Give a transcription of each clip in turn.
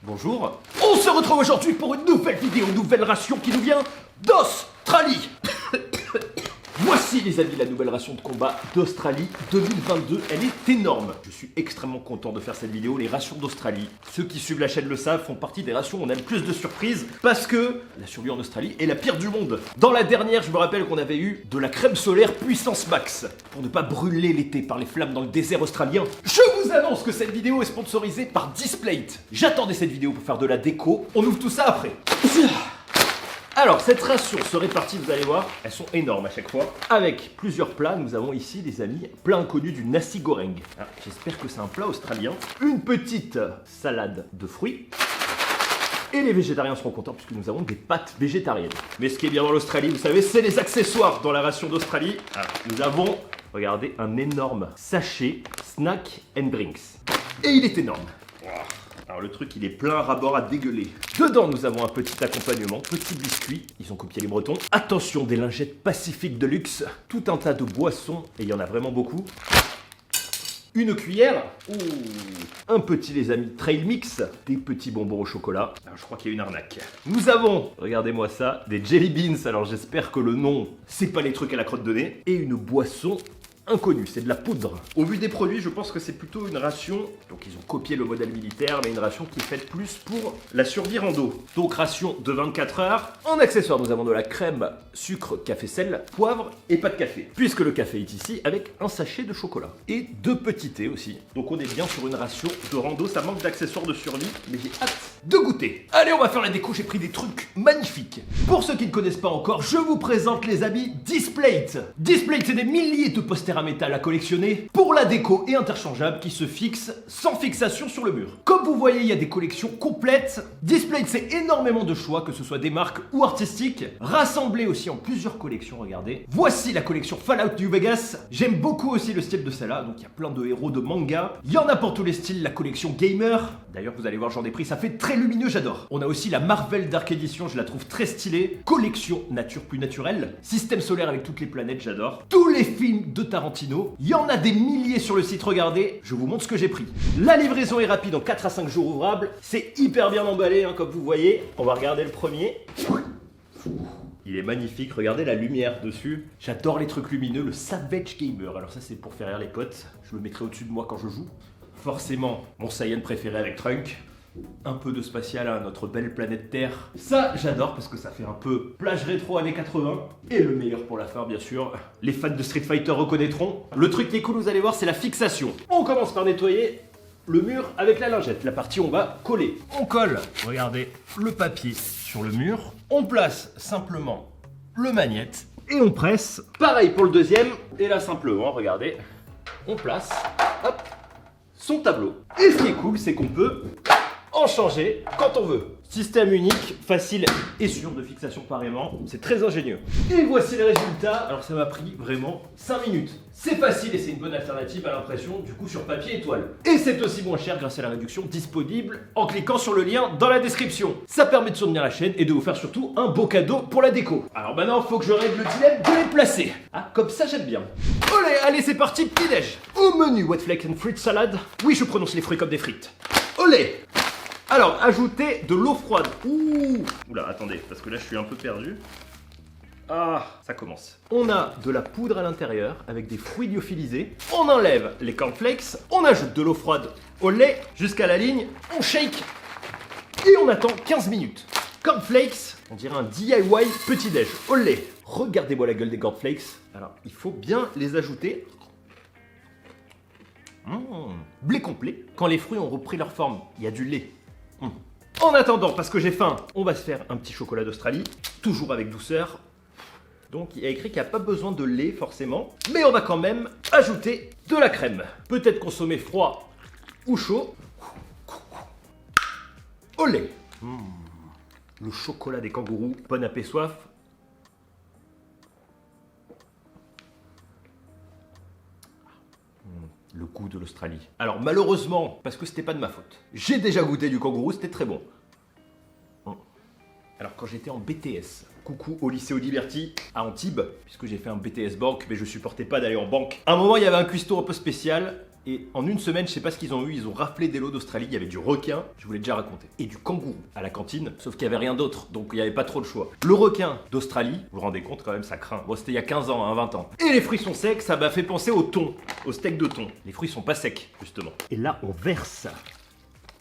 Bonjour. On se retrouve aujourd'hui pour une nouvelle vidéo, une nouvelle ration qui nous vient d'Australie. Voici les amis la nouvelle ration de combat d'Australie 2022, elle est énorme. Je suis extrêmement content de faire cette vidéo, les rations d'Australie. Ceux qui suivent la chaîne le savent, font partie des rations où on a le plus de surprises parce que la survie en Australie est la pire du monde. Dans la dernière, je me rappelle qu'on avait eu de la crème solaire puissance max pour ne pas brûler l'été par les flammes dans le désert australien. Je vous annonce que cette vidéo est sponsorisée par Displate. J'attendais cette vidéo pour faire de la déco, on ouvre tout ça après. Alors, cette ration se répartit, vous allez voir, elles sont énormes à chaque fois. Avec plusieurs plats, nous avons ici, les amis, plat inconnu du nasi goreng. J'espère que c'est un plat australien. Une petite salade de fruits. Et les végétariens seront contents puisque nous avons des pâtes végétariennes. Mais ce qui est bien dans l'Australie, vous savez, c'est les accessoires dans la ration d'Australie. Nous avons, regardez, un énorme sachet Snack and Drinks. Et il est énorme. Alors le truc il est plein ras-bord à dégueuler. Dedans nous avons un petit accompagnement, petit biscuit, ils ont copié les Bretons. Attention, des lingettes Pacifique de luxe, tout un tas de boissons, et il y en a vraiment beaucoup. Une cuillère, un petit les amis trail mix, des petits bonbons au chocolat. Alors je crois qu'il y a une arnaque. Nous avons, regardez-moi ça, des jelly beans, alors j'espère que le nom c'est pas les trucs à la crotte de nez. Et une boisson inconnu, c'est de la poudre. Au vu des produits, je pense que c'est plutôt une ration, donc ils ont copié le modèle militaire, mais une ration qui est faite plus pour la survie rando. Donc ration de 24 heures. En accessoire, nous avons de la crème, sucre, café, sel, poivre et pas de café. Puisque le café est ici avec un sachet de chocolat. Et 2 petits thés aussi. Donc on est bien sur une ration de rando, ça manque d'accessoires de survie, mais j'ai hâte de goûter. Allez, on va faire la déco, j'ai pris des trucs magnifiques. Pour ceux qui ne connaissent pas encore, je vous présente les amis Displate. Displate, c'est des milliers de posters à métal à collectionner pour la déco et interchangeable qui se fixent sans fixation sur le mur. Comme vous voyez, il y a des collections complètes. Displate, c'est énormément de choix, que ce soit des marques ou artistiques, rassemblés aussi en plusieurs collections, regardez. Voici la collection Fallout New Vegas. J'aime beaucoup aussi le style de celle-là, donc il y a plein de héros de manga. Il y en a pour tous les styles, la collection Gamer. D'ailleurs, vous allez voir, j'en ai pris, ça fait très lumineux, j'adore. On a aussi la Marvel Dark Edition, je la trouve très stylée. Collection nature plus naturelle. Système solaire avec toutes les planètes, j'adore. Tous les films de Tarantino. Il y en a des milliers sur le site, regardez. Je vous montre ce que j'ai pris. La livraison est rapide, en 4 à 5 jours ouvrables. C'est hyper bien emballé, hein, comme vous voyez. On va regarder le premier. Il est magnifique, regardez la lumière dessus. J'adore les trucs lumineux, le Savage Gamer. Alors ça, c'est pour faire rire les potes. Je le mettrai au-dessus de moi quand je joue. Forcément, mon Saiyan préféré avec Trunk. Un peu de spatial à notre belle planète Terre. Ça, j'adore parce que ça fait un peu plage rétro années 80. Et le meilleur pour la fin, bien sûr. Les fans de Street Fighter reconnaîtront. Le truc qui est cool, vous allez voir, c'est la fixation. On commence par nettoyer le mur avec la lingette. La partie où on va coller. On colle, regardez, le papier sur le mur. On place simplement le magnète et on presse. Pareil pour le deuxième. Et là, simplement, regardez, on place, hop, son tableau. Et ce qui est cool, c'est qu'on peut en changer quand on veut. Système unique, facile et sûr de fixation par aimant. C'est très ingénieux. Et voici les résultats. Alors ça m'a pris vraiment 5 minutes. C'est facile et c'est une bonne alternative à l'impression du coup sur papier et toile. Et c'est aussi moins cher grâce à la réduction disponible en cliquant sur le lien dans la description. Ça permet de soutenir la chaîne et de vous faire surtout un beau cadeau pour la déco. Alors maintenant, il faut que je règle le dilemme de les placer. Ah, comme ça j'aime bien. Olé, allez c'est parti, petit déj. Au menu wet flake and fruit salad. Oui, je prononce les fruits comme des frites. Olé. Alors, ajoutez de l'eau froide. Oula, attendez, parce que là, je suis un peu perdu. Ah, ça commence. On a de la poudre à l'intérieur avec des fruits lyophilisés. On enlève les cornflakes. On ajoute de l'eau froide au lait jusqu'à la ligne. On shake et on attend 15 minutes. Cornflakes, on dirait un DIY petit-déj au lait. Regardez-moi la gueule des cornflakes. Alors, il faut bien les ajouter. Blé complet. Quand les fruits ont repris leur forme, il y a du lait. En attendant, parce que j'ai faim, on va se faire un petit chocolat d'Australie, toujours avec douceur. Donc il y a écrit qu'il n'y a pas besoin de lait forcément, mais on va quand même ajouter de la crème. Peut-être consommer froid ou chaud. Au lait. Le chocolat des kangourous, bon appétit soif. Le goût de l'Australie. Alors malheureusement, parce que c'était pas de ma faute, j'ai déjà goûté du kangourou, c'était très bon. Alors quand j'étais en BTS, coucou au lycée Audiberti à Antibes, puisque j'ai fait un BTS banque, mais je supportais pas d'aller en banque. À un moment, il y avait un cuistot un peu spécial, Et en une semaine, je sais pas ce qu'ils ont eu, ils ont raflé des lots d'Australie, il y avait du requin, je vous l'ai déjà raconté, et du kangourou à la cantine, sauf qu'il y avait rien d'autre, donc il n'y avait pas trop de choix. Le requin d'Australie, vous vous rendez compte quand même, ça craint. Bon, c'était il y a 15 ans, 20 ans. Et les fruits sont secs, ça m'a fait penser au thon, au steak de thon. Les fruits sont pas secs, justement. Et là, on verse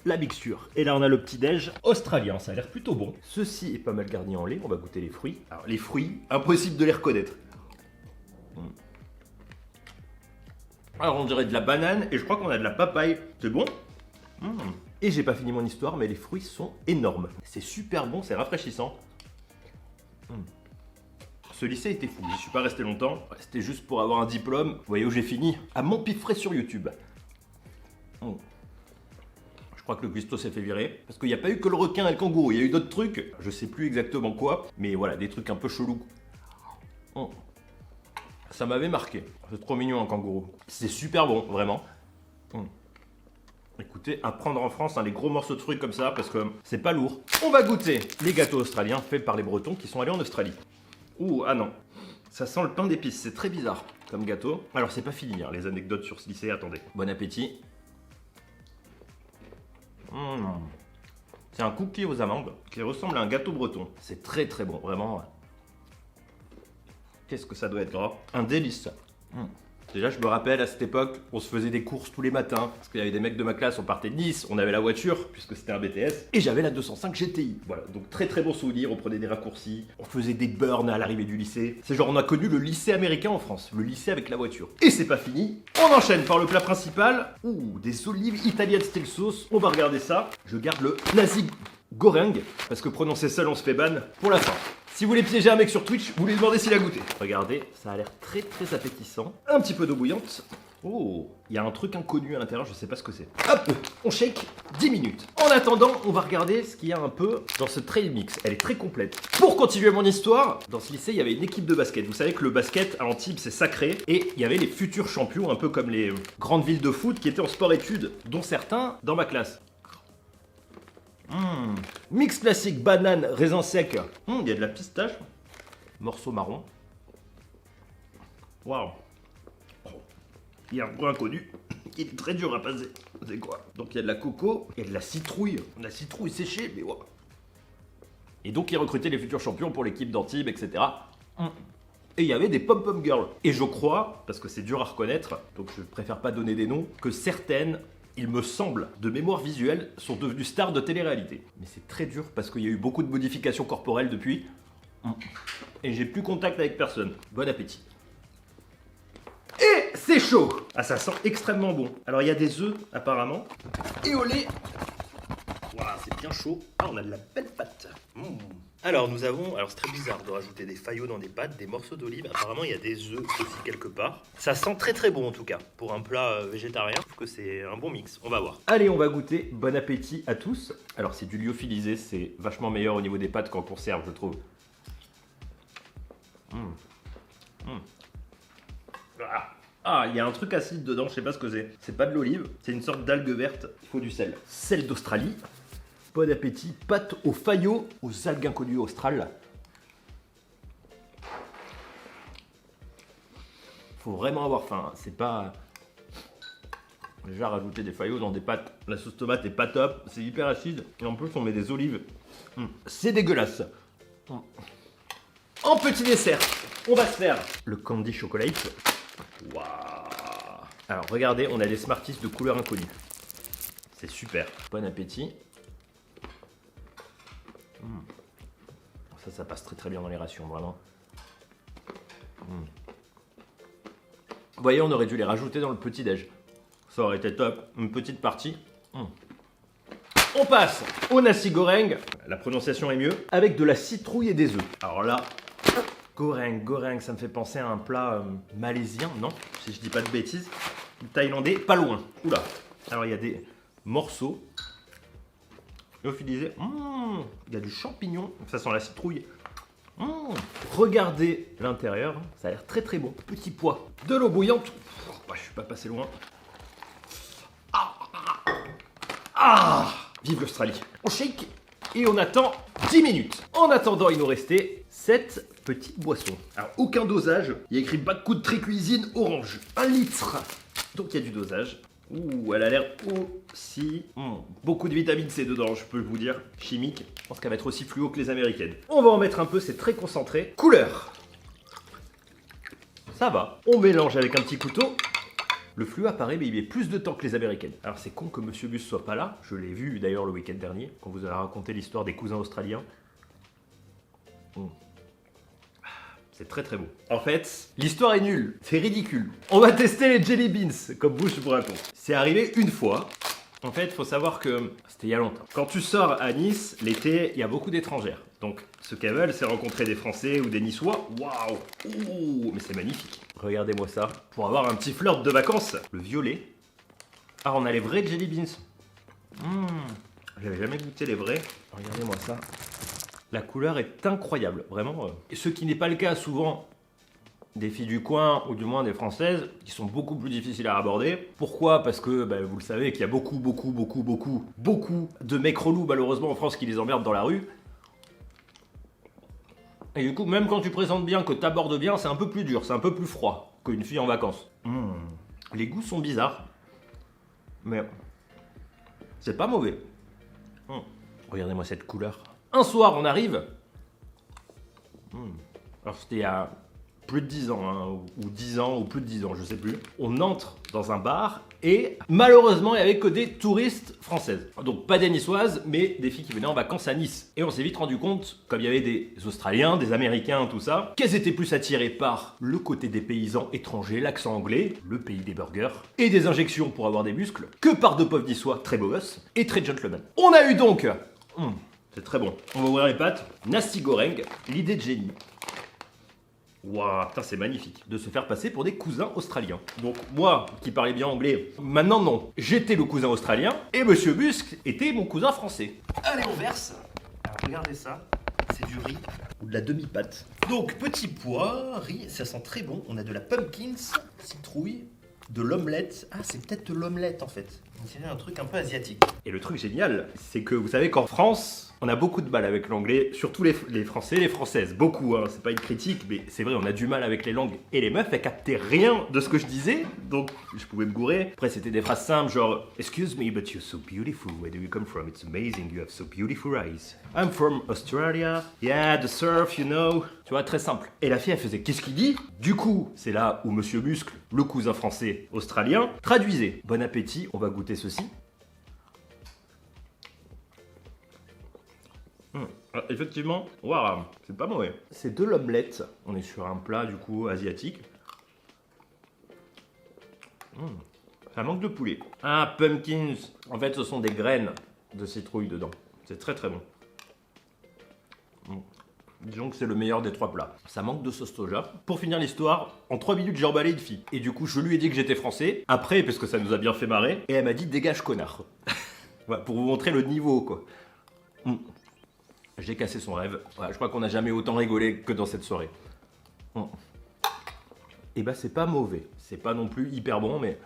la mixture. Et là, on a le petit déj australien, ça a l'air plutôt bon. Ceci est pas mal garni en lait, on va goûter les fruits. Alors, les fruits, impossible de les reconnaître. Alors, on dirait de la banane, et je crois qu'on a de la papaye. C'est bon. Et j'ai pas fini mon histoire, mais les fruits sont énormes. C'est super bon, c'est rafraîchissant. Ce lycée était fou, j'y suis pas resté longtemps. C'était juste pour avoir un diplôme. Vous voyez où j'ai fini? À m'empiffrer sur YouTube. Je crois que le cuistot s'est fait virer. Parce qu'il n'y a pas eu que le requin et le kangourou, il y a eu d'autres trucs. Je sais plus exactement quoi, mais voilà, des trucs un peu chelous. Ça m'avait marqué. C'est trop mignon un kangourou. C'est super bon, vraiment. Écoutez, à prendre en France, les gros morceaux de fruits comme ça, parce que c'est pas lourd. On va goûter les gâteaux australiens faits par les Bretons qui sont allés en Australie. Ouh, ah non. Ça sent le pain d'épices, c'est très bizarre comme gâteau. Alors c'est pas fini, les anecdotes sur ce lycée, attendez. Bon appétit. C'est un cookie aux amandes qui ressemble à un gâteau breton. C'est très très bon, vraiment. Qu'est-ce que ça doit être gras. Un délice. Déjà, je me rappelle, à cette époque, on se faisait des courses tous les matins. Parce qu'il y avait des mecs de ma classe, on partait de Nice, on avait la voiture, puisque c'était un BTS. Et j'avais la 205 GTI. Voilà, donc très très bon souvenir, on prenait des raccourcis. On faisait des burns à l'arrivée du lycée. C'est genre, on a connu le lycée américain en France. Le lycée avec la voiture. Et c'est pas fini. On enchaîne par le plat principal. Ouh, des olives italiennes style sauce. On va regarder ça. Je garde le nasi goreng. Parce que prononcer seul, on se fait ban pour la fin. Si vous voulez piéger un mec sur Twitch, vous lui demandez s'il a goûté. Regardez, ça a l'air très très appétissant. Un petit peu d'eau bouillante. Oh, il y a un truc inconnu à l'intérieur, je sais pas ce que c'est. Hop, on shake 10 minutes. En attendant, on va regarder ce qu'il y a un peu dans ce trail mix. Elle est très complète. Pour continuer mon histoire, dans ce lycée, il y avait une équipe de basket. Vous savez que le basket à Antibes, c'est sacré. Et il y avait les futurs champions, un peu comme les grandes villes de foot qui étaient en sport-études, dont certains dans ma classe. Mix classique, banane, raisin sec. Il y a de la pistache. Morceau marron. Waouh. Il y a un point inconnu qui est très dur à passer. C'est quoi? Donc il y a de la coco, il y a de la citrouille. La citrouille séchée, mais waouh. Et donc ils recrutaient les futurs champions pour l'équipe d'Antibes, etc. Et il y avait des pom-pom girls. Et je crois, parce que c'est dur à reconnaître, donc je préfère pas donner des noms, que certaines, il me semble, de mémoire visuelle, sont devenues stars de télé-réalité. Mais c'est très dur parce qu'il y a eu beaucoup de modifications corporelles depuis. Et j'ai plus contact avec personne. Bon appétit. Et c'est chaud. Ah, ça sent extrêmement bon. Alors il y a des œufs apparemment. Et au lait. Waouh, c'est bien chaud. Ah, on a de la belle pâte. Alors nous avons, c'est très bizarre de rajouter des faillots dans des pâtes, des morceaux d'olive. Apparemment il y a des œufs aussi quelque part. Ça sent très très bon en tout cas. Pour un plat végétarien, je trouve que c'est un bon mix. On va voir. Allez, on va goûter. Bon appétit à tous. Alors c'est du lyophilisé, c'est vachement meilleur au niveau des pâtes qu'en conserve, je trouve. Ah, il y a un truc acide dedans, je sais pas ce que c'est. C'est pas de l'olive, c'est une sorte d'algue verte. Il faut du sel. Sel d'Australie. Bon appétit. Pâte aux faillots, aux algues inconnues australes. Faut vraiment avoir faim. C'est pas. Déjà rajouter des faillots dans des pâtes. La sauce tomate est pas top. C'est hyper acide. Et en plus, on met des olives. C'est dégueulasse. En petit dessert, on va se faire le candy chocolate. Waouh. Alors regardez, on a des Smarties de couleur inconnue. C'est super. Bon appétit. Ça passe très très bien dans les rations, vraiment. Vous voyez, on aurait dû les rajouter dans le petit déj. Ça aurait été top. Une petite partie. On passe au nasi goreng. La prononciation est mieux. Avec de la citrouille et des œufs. Alors là, goreng, ça me fait penser à un plat malaisien, non? Si je dis pas de bêtises. Thaïlandais, pas loin. Oula. Alors il y a des morceaux lyophilisés. Il y a du champignon. Ça sent la citrouille. Regardez l'intérieur. Ça a l'air très très bon. Petit pois. De l'eau bouillante. Je suis pas passé loin. Vive l'Australie. On shake et on attend 10 minutes. En attendant, il nous restait 7 petites boissons. Alors, aucun dosage. Il y a écrit Backwood Tree Cuisine orange. 1 litre. Donc, il y a du dosage. Ouh, elle a l'air aussi... beaucoup de vitamine C dedans, je peux vous dire. Chimique. Je pense qu'elle va être aussi fluo que les américaines. On va en mettre un peu, c'est très concentré. Couleur. Ça va. On mélange avec un petit couteau. Le fluo apparaît, mais il met plus de temps que les américaines. Alors c'est con que Monsieur Bus soit pas là. Je l'ai vu d'ailleurs le week-end dernier, quand vous avez raconté l'histoire des cousins australiens. C'est très très beau. En fait, l'histoire est nulle. C'est ridicule. On va tester les jelly beans, comme Bush vous raconte. C'est arrivé une fois. En fait, il faut savoir que c'était il y a longtemps. Quand tu sors à Nice, l'été, il y a beaucoup d'étrangères. Donc, ce qu'elles veulent, c'est rencontrer des Français ou des Niçois. Waouh! Ouh, mais c'est magnifique. Regardez-moi ça. Pour avoir un petit flirt de vacances. Le violet. Ah, on a les vrais jelly beans. J'avais jamais goûté les vrais. Regardez-moi ça. La couleur est incroyable, vraiment. Et ce qui n'est pas le cas souvent des filles du coin, ou du moins des françaises, qui sont beaucoup plus difficiles à aborder. Pourquoi? Parce que, vous le savez, qu'il y a beaucoup de mecs relous, malheureusement, en France, qui les emmerdent dans la rue. Et du coup, même quand tu présentes bien, que tu abordes bien, c'est un peu plus dur, c'est un peu plus froid qu'une fille en vacances. Les goûts sont bizarres, mais c'est pas mauvais. Regardez-moi cette couleur. Un soir, on arrive. Alors, c'était il y a plus de 10 ans, hein, ou 10 ans, ou plus de 10 ans, je sais plus. On entre dans un bar et malheureusement, il n'y avait que des touristes françaises. Donc, pas des niçoises, mais des filles qui venaient en vacances à Nice. Et on s'est vite rendu compte, comme il y avait des Australiens, des Américains, tout ça, qu'elles étaient plus attirées par le côté des paysans étrangers, l'accent anglais, le pays des burgers, et des injections pour avoir des muscles, que par deux pauvres niçois très beaux gosses et très gentlemen. On a eu donc... c'est très bon. On va ouvrir les pâtes. Nasi goreng, l'idée de génie. Waouh, putain, c'est magnifique. De se faire passer pour des cousins australiens. Donc, moi, qui parlais bien anglais, maintenant non. J'étais le cousin australien et Monsieur Busk était mon cousin français. Allez, on verse. Alors, regardez ça. C'est du riz ou de la demi-pâte. Donc, petit pois, riz, ça sent très bon. On a de la pumpkins, citrouille, de l'omelette. Ah, c'est peut-être de l'omelette en fait. C'est un truc un peu asiatique. Et le truc génial, c'est que vous savez qu'en France, on a beaucoup de mal avec l'anglais, surtout les Français et les Françaises. Beaucoup, hein, c'est pas une critique, mais c'est vrai, on a du mal avec les langues. Et les meufs, elles captaient rien de ce que je disais, donc je pouvais me gourer. Après, c'était des phrases simples, genre « Excuse me, but you're so beautiful. Where do you come from? It's amazing. You have so beautiful eyes. I'm from Australia. Yeah, the surf, you know. » Tu vois, très simple. Et la fille, elle faisait « Qu'est-ce qu'il dit ?» Du coup, c'est là où Monsieur Muscle, le cousin français australien, traduisait. Bon appétit, on va goûter ceci. Effectivement, waouh, c'est pas mauvais. C'est de l'omelette. On est sur un plat du coup asiatique. Ça manque de poulet. Ah, pumpkins. En fait, ce sont des graines de citrouille dedans. C'est très très bon. Disons que c'est le meilleur des trois plats. Ça manque de sauce soja. Pour finir l'histoire, en 3 minutes, j'ai emballé une fille. Et du coup, je lui ai dit que j'étais français. Après, parce que ça nous a bien fait marrer. Et elle m'a dit, dégage connard. Voilà, pour vous montrer le niveau, quoi. J'ai cassé son rêve. Voilà, je crois qu'on n'a jamais autant rigolé que dans cette soirée. Et bah, c'est pas mauvais. C'est pas non plus hyper bon, mais...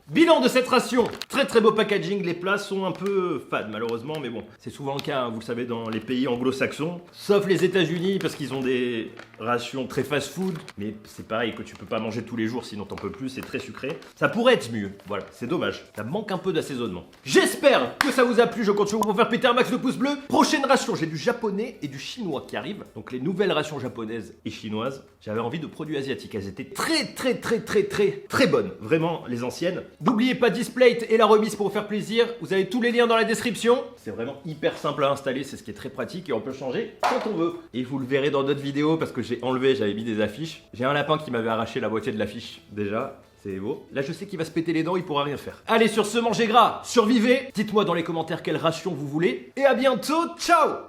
Bilan de cette ration. Très très beau packaging, les plats sont un peu fades malheureusement, mais bon, c'est souvent le cas, hein, vous le savez, dans les pays anglo-saxons, sauf les États-Unis parce qu'ils ont des rations très fast-food, mais c'est pareil que tu peux pas manger tous les jours sinon t'en peux plus, c'est très sucré. Ça pourrait être mieux, voilà, c'est dommage, ça manque un peu d'assaisonnement. J'espère que ça vous a plu, je compte sur vous pour faire péter un max de pouces bleus. Prochaine ration, j'ai du japonais et du chinois qui arrivent, donc les nouvelles rations japonaises et chinoises. J'avais envie de produits asiatiques, elles étaient très bonnes, vraiment les anciennes. N'oubliez pas Displate et la remise pour vous faire plaisir. Vous avez tous les liens dans la description. C'est vraiment hyper simple à installer, c'est ce qui est très pratique et on peut changer quand on veut. Et vous le verrez dans d'autres vidéos parce que j'ai enlevé, j'avais mis des affiches. J'ai un lapin qui m'avait arraché la moitié de l'affiche déjà. C'est beau. Là, je sais qu'il va se péter les dents, il pourra rien faire. Allez, sur ce, mangez gras, survivez. Dites-moi dans les commentaires quelle ration vous voulez. Et à bientôt, ciao!